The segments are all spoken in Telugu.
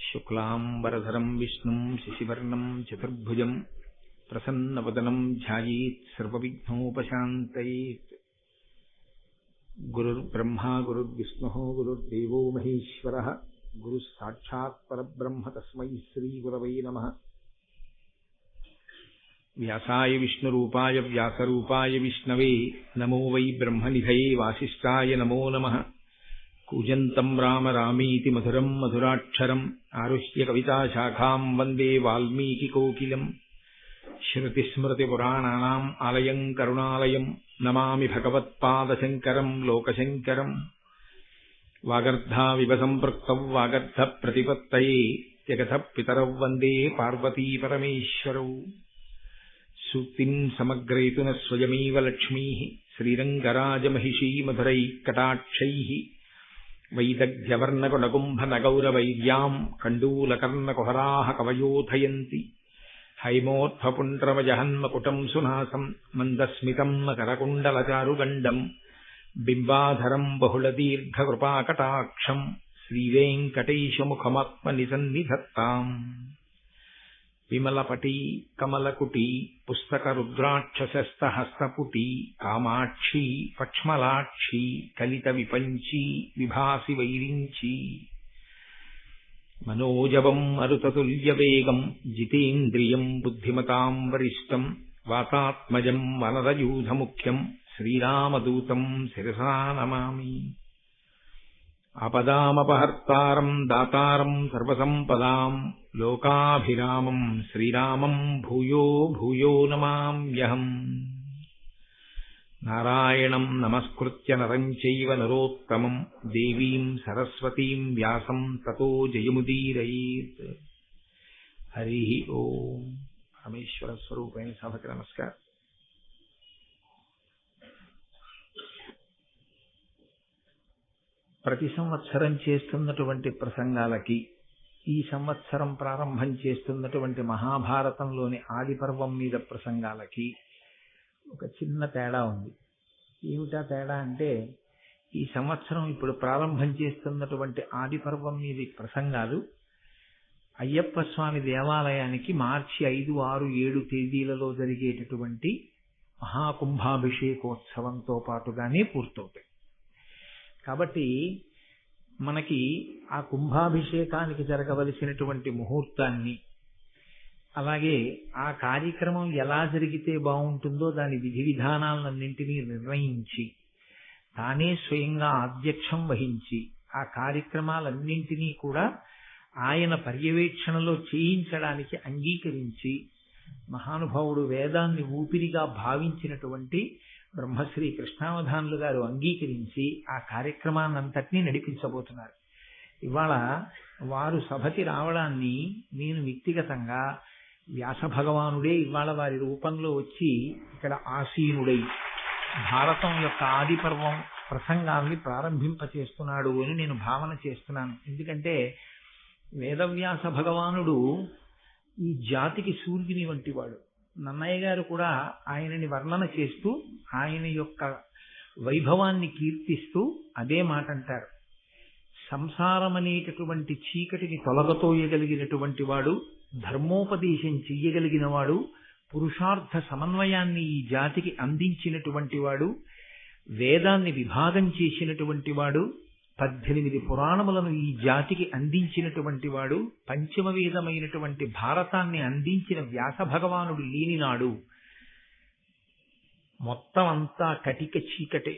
శుక్లాంబరధరం విష్ణుం శశివర్ణం చతుర్భుజం ప్రసన్నవదనం ధ్యాయేత్ సర్వవిఘ్నోపశాంతయేత్. గురుర్బ్రహ్మా గురుర్విష్ణుః గురుర్దేవో మహేశ్వరః గురుః సాక్షాత్ పరబ్రహ్మ తస్మై శ్రీగురవై నమః. వ్యాసాయ విష్ణురూపాయ వ్యాసరూపాయ విష్ణవే నమో వై బ్రహ్మనిధయే వాసిష్ఠాయ నమో నమః. కూజంతం రామ రామీతి మధురం మధురాక్షరం ఆరుహ్య కవితాశాఖాం వందే వాల్మీకికోకిలం. శృతిస్మృతిపురాణానాం ఆలయం కరుణాలయం నమామి భగవత్పాదశంకరం లోకశంకరం. వాగర్ధావివ సంపృక్తౌ వాగర్ధ ప్రతిపత్తయే జగతః పితరౌ వందే పార్వతీపరమేశ్వరౌ. సూక్తిం సమగ్రయతున స్వయమేవ లక్ష్మీః శ్రీరంగరాజమహిషీ మధురైఃకటాక్షైః. వైదగ్ధ్యవర్ణకుడకుంభనగౌరవైర్యాం కండూలకర్ణకుహరాः కవయోధయంతి. హైమోత్ఫపుండ్రమజహన్మకుటం సునాసం మందస్మితం మకరకుండలచారుగండం. బింబాధరం బహుళదీర్ఘకృపాకటాక్షం శ్రీవేంకటేశముఖమాత్మనిసన్నిధత్తాం. విమలపటీ కమలకుటీ పుస్తకరుద్రాక్షసస్తహస్తపుటీ కామాక్షీ పక్ష్మలాక్షీ కలిత విపంచీ విభాసి వైరించీ. మనోజవం మరుతతుల్యవేగం జితేంద్రియం బుద్ధిమతాం వరిష్టం. వాతాత్మజం వనరయూధముఖ్యం శ్రీరామదూతం శిరసా నమామి. ఆపదామపహర్తారం దాతారం సర్వసంపదాం లోకాభిరామం శ్రీరామం భూయో భూయో నమామ్యహం. నారాయణం నమస్కృత్య నరం చైవ నరోత్తమం దేవీం సరస్వతీం వ్యాసం తతో జయముదీరయేత్. హరి ఓం. పరమేశ్వర స్వరూపైన సభకి నమస్కారం. ప్రతి సంవత్సరం చేస్తున్నటువంటి ప్రసంగాలకి ఈ సంవత్సరం ప్రారంభం చేస్తున్నటువంటి మహాభారతంలోని ఆది పర్వం మీద ప్రసంగాలకి ఒక చిన్న తేడా ఉంది. ఏమిటా తేడా అంటే, ఈ సంవత్సరం ఇప్పుడు ప్రారంభం చేస్తున్నటువంటి ఆది పర్వం మీద ప్రసంగాలు అయ్యప్ప స్వామి దేవాలయానికి మార్చి 5, 6, 7 తేదీలలో జరిగేటటువంటి మహాకుంభాభిషేకోత్సవంతో పాటుగానే పూర్తవుతాయి. కాబట్టి మనకి ఆ కుంభాభిషేకానికి జరగవలసినటువంటి ముహూర్తాన్ని, అలాగే ఆ కార్యక్రమం ఎలా జరిగితే బాగుంటుందో దాని విధి విధానాలన్నింటినీ నిర్ణయించి తానే స్వయంగా అధ్యక్షం వహించి ఆ కార్యక్రమాలన్నింటినీ కూడా ఆయన పర్యవేక్షణలో చేయించడానికి అంగీకరించి మహానుభావుడు వేదాన్ని ఊపిరిగా భావించినటువంటి బ్రహ్మశ్రీ కృష్ణావధానులు గారు అంగీకరించి ఆ కార్యక్రమాన్నంతటినీ నడిపించబోతున్నారు. ఇవాళ వారు సభకి రావడాన్ని నేను వ్యక్తిగతంగా వ్యాస భగవానుడే ఇవాళ వారి రూపంలో వచ్చి ఇక్కడ ఆసీనుడై భారతం యొక్క ఆది పర్వం ప్రసంగాల్ని ప్రారంభింపచేస్తున్నాడు అని నేను భావన చేస్తున్నాను. ఎందుకంటే వేదవ్యాస భగవానుడు ఈ జాతికి సూర్యుని వంటివాడు. నన్నయ్య గారు కూడా ఆయనని వర్ణన చేస్తూ ఆయన యొక్క వైభవాన్ని కీర్తిస్తూ అదే మాట అంటారు. సంసారం అనేటటువంటి చీకటిని తొలగతోయగలిగినటువంటి వాడు, ధర్మోపదేశం చెయ్యగలిగిన వాడు, పురుషార్థ సమన్వయాన్ని ఈ జాతికి అందించినటువంటి వాడు, వేదాన్ని విభాగం చేసినటువంటి వాడు, 18 పురాణములను ఈ జాతికి అందించినటువంటి వాడు, పంచమ వేదమైనటువంటి భారతాన్ని అందించిన వ్యాస భగవానుడు లేనినాడు మొత్తం అంతా కటిక చీకటే.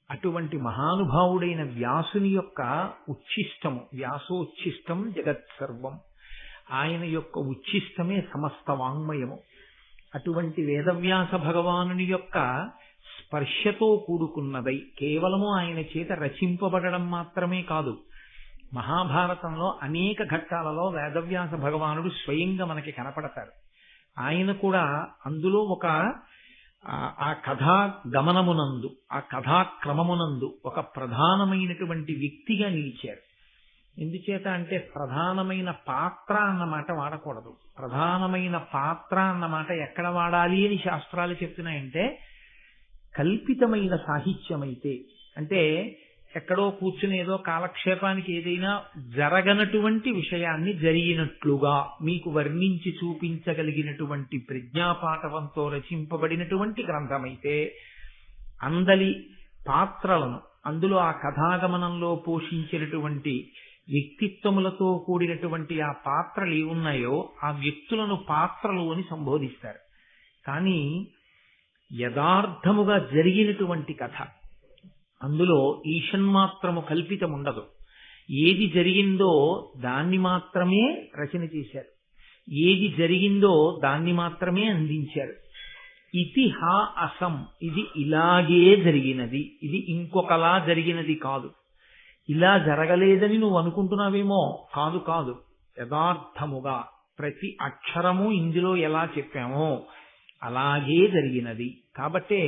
అటువంటి మహానుభావుడైన వ్యాసుని యొక్క ఉచ్ఛిష్టము, వ్యాసోచ్ఛిష్టం జగత్సర్వం, ఆయన యొక్క ఉచ్ఛిష్టమే సమస్త వాంగ్మయము. అటువంటి వేదవ్యాస భగవానుని యొక్క స్పర్శతో కూడుకున్నదై కేవలము ఆయన చేత రచింపబడడం మాత్రమే కాదు, మహాభారతంలో అనేక ఘట్టాలలో వేదవ్యాస భగవానుడు స్వయంగా మనకి కనపడతారు. ఆయన కూడా అందులో ఒక ఆ కథా గమనమునందు, ఆ కథాక్రమమునందు ఒక ప్రధానమైనటువంటి వ్యక్తిగా నిలిచారు. ఎందుచేత అంటే ప్రధానమైన పాత్ర అన్నమాట వాడకూడదు. ప్రధానమైన పాత్ర అన్నమాట ఎక్కడ వాడాలి అని శాస్త్రాలు చెప్తున్నాయంటే, కల్పితమైన సాహిత్యమైతే, అంటే ఎక్కడో కూర్చుని ఏదో కాలక్షేపానికి ఏదైనా జరగనటువంటి విషయాన్ని జరిగినట్లుగా మీకు వర్ణించి చూపించగలిగినటువంటి ప్రజ్ఞాపాఠవంతో రచింపబడినటువంటి గ్రంథమైతే అందలి పాత్రలను అందులో ఆ కథాగమనంలో పోషించినటువంటి వ్యక్తిత్వములతో కూడినటువంటి ఆ పాత్రలు ఏమున్నాయో ఆ వ్యక్తులను పాత్రలు అని సంబోధిస్తారు. కానీ యథార్థముగా జరిగినటువంటి కథ, అందులో ఈషన్మాత్రము కల్పితం ఉండదు. ఏది జరిగిందో దాన్ని మాత్రమే రచన చేశారు, ఏది జరిగిందో దాన్ని మాత్రమే అందించారు. ఇతిహాసం, ఇది ఇలాగే జరిగినది, ఇది ఇంకొకలా జరిగినది కాదు. ఇలా జరగలేదని నువ్వు అనుకుంటున్నావేమో, కాదు కాదు, యథార్థముగా ప్రతి అక్షరము ఇందులో ఎలా చెప్పామో అలాగే జరిగినది. కాబట్టే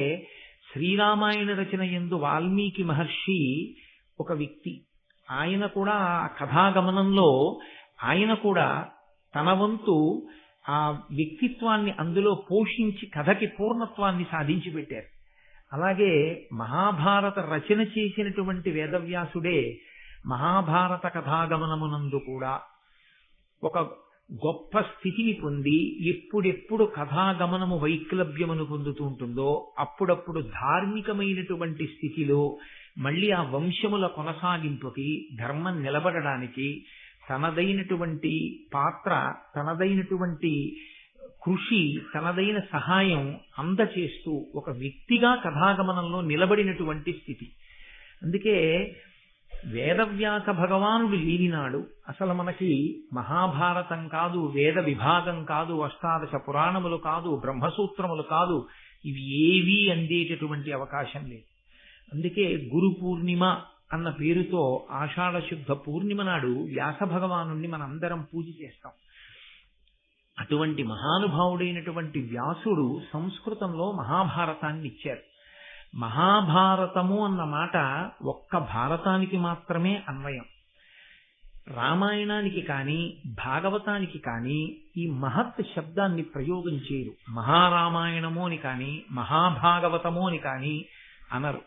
శ్రీరామాయణ రచన యందు వాల్మీకి మహర్షి ఒక వ్యక్తి. ఆయన కూడా ఆ కథాగమనంలో ఆయన కూడా తన వంతు ఆ వ్యక్తిత్వాన్ని అందులో పోషించి కథకి పూర్ణత్వాన్ని సాధించి పెట్టారు. అలాగే మహాభారత రచన చేసినటువంటి వేదవ్యాసుడే మహాభారత కథాగమనమునందు కూడా ఒక గొప్ప స్థితిని పొంది ఎప్పుడెప్పుడు కథాగమనము వైక్లభ్యమును పొందుతూ ఉంటుందో అప్పుడప్పుడు ధార్మికమైనటువంటి స్థితిలో మళ్ళీ ఆ వంశముల కొనసాగింపుకి, ధర్మం నిలబడడానికి తనదైనటువంటి పాత్ర, తనదైనటువంటి కృషి, తనదైన సహాయం అందచేస్తూ ఒక వ్యక్తిగా కథాగమనంలో నిలబడినటువంటి స్థితి. అందుకే వేదవ్యాస భగవానుడు లేనినాడు అసలు మనకి మహాభారతం కాదు, వేద విభాగం కాదు, అష్టాదశ పురాణములు కాదు, బ్రహ్మసూత్రములు కాదు, ఇవి ఏవీ అందేటటువంటి అవకాశం లేదు. అందుకే గురు పూర్ణిమ అన్న పేరుతో ఆషాఢ శుద్ధ పూర్ణిమ నాడు వ్యాస భగవానుణ్ణి మనందరం పూజ చేస్తాం. అటువంటి మహానుభావుడైనటువంటి వ్యాసుడు సంస్కృతంలో మహాభారతాన్ని ఇచ్చారు. మహాభారతము అన్న మాట ఒక్క భారతానికి మాత్రమే అన్వయం. రామాయణానికి కానీ భాగవతానికి కానీ ఈ మహత్ శబ్దాన్ని ప్రయోగం చేయరు. మహారామాయణము అని కానీ మహాభాగవతము అని కానీ అనరు.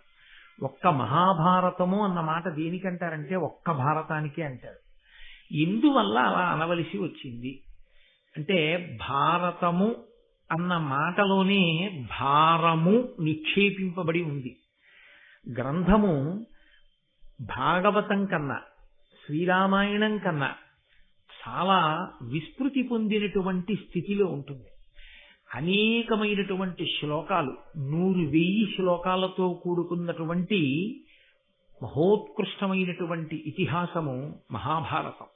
ఒక్క మహాభారతము అన్న మాట దేనికంటారంటే ఒక్క భారతానికే అంటారు. ఎందువల్ల అలా అనవలసి వచ్చింది అంటే భారతము అన్న మాటలోనే భారము నిక్షేపింపబడి ఉంది. గ్రంథము భాగవతం కన్నా, శ్రీరామాయణం కన్నా చాలా విస్తృతి పొందినటువంటి స్థితిలో ఉంటుంది. అనేకమైనటువంటి శ్లోకాలు, 100,000 శ్లోకాలతో కూడుకున్నటువంటి మహోత్కృష్టమైనటువంటి ఇతిహాసము మహాభారతం.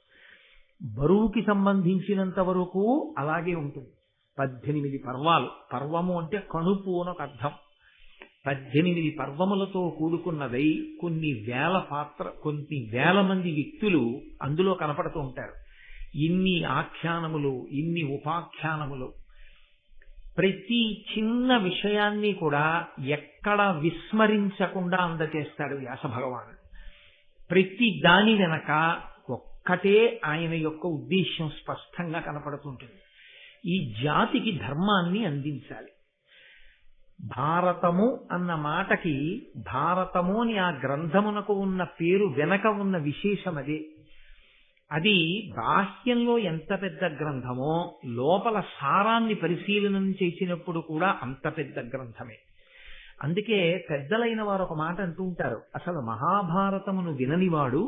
బరువుకి సంబంధించినంత వరకు అలాగే ఉంటుంది. 18 పర్వాలు. పర్వము అంటే కణుపు అని ఒక అర్థం. 18 పర్వములతో కూడుకున్నదై కొన్ని వేల మంది వ్యక్తులు అందులో కనపడుతూ ఉంటారు. ఇన్ని ఆఖ్యానములు, ఇన్ని ఉపాఖ్యానములు, ప్రతి చిన్న విషయాన్ని కూడా ఎక్కడ విస్మరించకుండా అందజేస్తాడు వ్యాస భగవానుడు. ప్రతి దాని వెనక ఒక్కటే ఆయన యొక్క ఉద్దేశ్యం స్పష్టంగా కనపడుతుంటుంది. ఈ జాతికి ధర్మాన్ని అందించాలి. భారతము అన్న మాటకి, భారతము అని ఆ గ్రంథమునకు ఉన్న పేరు వెనక ఉన్న విశేషం అదే. అది బాహ్యంలో ఎంత పెద్ద గ్రంథమో లోపల సారాన్ని పరిశీలనం చేసినప్పుడు కూడా అంత పెద్ద గ్రంథమే. అందుకే పెద్దలైన వారు ఒక మాట అంటూ ఉంటారు, అసలు మహాభారతమును విననివాడు,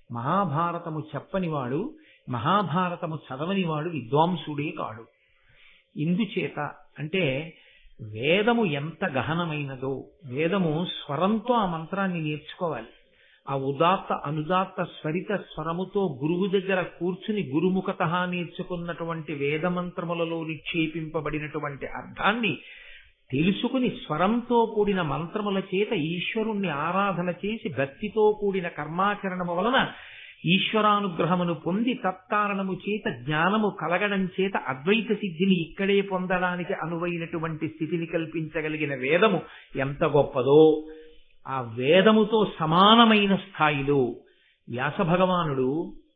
మహాభారతము చెప్పనివాడు, మహాభారతము చదవనివాడు విద్వాంసుడే కాడు. ఇందుచేత అంటే వేదము ఎంత గహనమైనదో, వేదము స్వరంతో ఆ మంత్రాన్ని నేర్చుకోవాలి. ఆ ఉదాత్త అనుదాత్త స్వరిత స్వరముతో గురువు దగ్గర కూర్చుని గురుముఖత నేర్చుకున్నటువంటి వేదమంత్రములలో నిక్షేపింపబడినటువంటి అర్థాన్ని తెలుసుకుని స్వరంతో కూడిన మంత్రముల చేత ఈశ్వరుణ్ణి ఆరాధన చేసి భక్తితో కూడిన కర్మాచరణము వలన ఈశ్వరానుగ్రహమును పొంది తత్కారణము చేత జ్ఞానము కలగడం చేత అద్వైత సిద్ధిని ఇక్కడే పొందడానికి అనువైనటువంటి స్థితిని కల్పించగలిగిన వేదము ఎంత గొప్పదో, ఆ వేదముతో సమానమైన స్థాయిలో వ్యాస భగవానుడు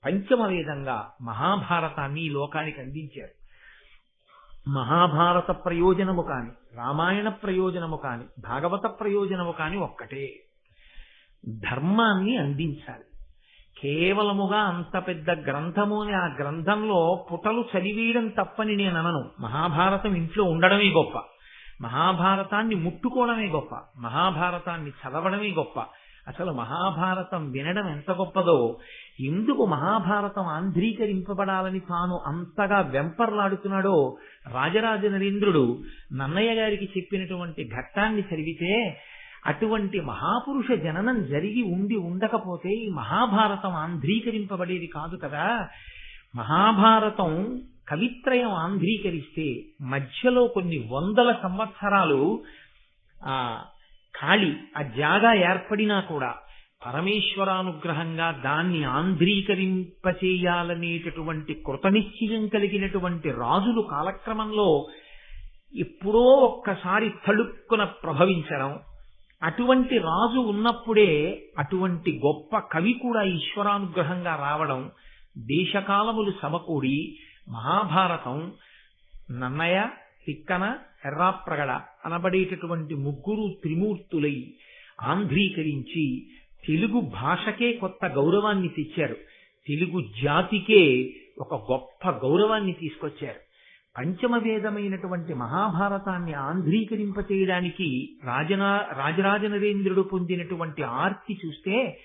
పంచమ వేదంగా మహాభారతాన్ని ఈ లోకానికి అందించారు. మహాభారత ప్రయోజనము కాని, రామాయణ ప్రయోజనము కాని, భాగవత ప్రయోజనము కాని ఒక్కటే. ధర్మాన్ని అందించాలి. కేవలముగా అంత పెద్ద గ్రంథము అని ఆ గ్రంథంలో పుటలు చదివేయడం తప్పని నేను అనను. మహాభారతం ఇంట్లో ఉండడమే గొప్ప, మహాభారతాన్ని ముట్టుకోవడమే గొప్ప, మహాభారతాన్ని చదవడమే గొప్ప. అసలు మహాభారతం వినడం ఎంత గొప్పదో, ఎందుకు మహాభారతం ఆంధ్రీకరింపబడాలని తాను అంతగా వెంపర్లాడుతున్నాడో రాజరాజ నరేంద్రుడు నన్నయ్య గారికి చెప్పినటువంటి ఘట్టాన్ని చదివితే, అటువంటి మహాపురుష జననం జరిగి ఉండకపోతే ఈ మహాభారతం ఆంధ్రీకరింపబడేది కాదు కదా. మహాభారతం కవిత్రయం ఆంధ్రీకరిస్తే మధ్యలో కొన్ని వందల సంవత్సరాలు ఖాళీ ఆ జాగా ఏర్పడినా కూడా పరమేశ్వరానుగ్రహంగా దాన్ని ఆంధ్రీకరింపచేయాలనేటటువంటి కృతనిశ్చయం కలిగినటువంటి రాజులు కాలక్రమంలో ఎప్పుడో ఒక్కసారి తళుక్కున ప్రభవించడం, అటువంటి రాజు ఉన్నప్పుడే అటువంటి గొప్ప కవి కూడా ఈశ్వరానుగ్రహంగా రావడం, దేశకాలములు సమకూడి మహాభారతం నన్నయ, తిక్కన, ఎర్రాప్రగడ అనబడేటటువంటి ముగ్గురు త్రిమూర్తులై ఆంధ్రీకరించి తెలుగు భాషకే కొత్త గౌరవాన్ని తెచ్చారు. తెలుగు జాతికే ఒక గొప్ప గౌరవాన్ని తీసుకొచ్చారు. పంచమవేదమైనటువంటి మహాభారతాన్ని ఆంధ్రీకరింపచేయడానికి రాజరాజ నరేంద్రుడు పొందినటువంటి ఆర్తి చూస్తే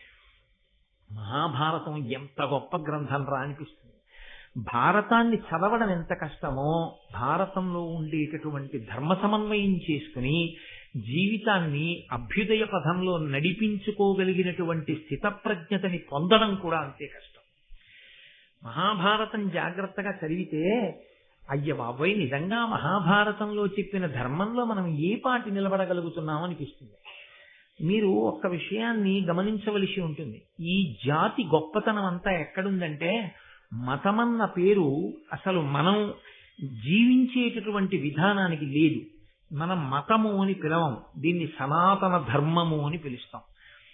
మహాభారతం ఎంత గొప్ప గ్రంథం రా అనిపిస్తుంది. భారతాన్ని చదవడం ఎంత కష్టమో భారతంలో ఉండేటటువంటి ధర్మ సమన్వయం చేసుకుని జీవితాన్ని అభ్యుదయ పథంలో నడిపించుకోగలిగినటువంటి స్థితప్రజ్ఞతని పొందడం కూడా అంతే కష్టం. మహాభారతం జాగ్రత్తగా చదివితే అయ్య బాబోయ్, నిజంగా మహాభారతంలో చెప్పిన ధర్మంలో మనం ఏ పాటి నిలబడగలుగుతున్నాం అనిపిస్తుంది. మీరు ఒక్క విషయాన్ని గమనించవలసి ఉంటుంది. ఈ జాతి గొప్పతనం అంతా ఎక్కడుందంటే, మతమన్న పేరు అసలు మనం జీవించేటటువంటి విధానానికి లేదు. మనం మతము అని పిలవం, దీన్ని సనాతన ధర్మము అని పిలుస్తాం.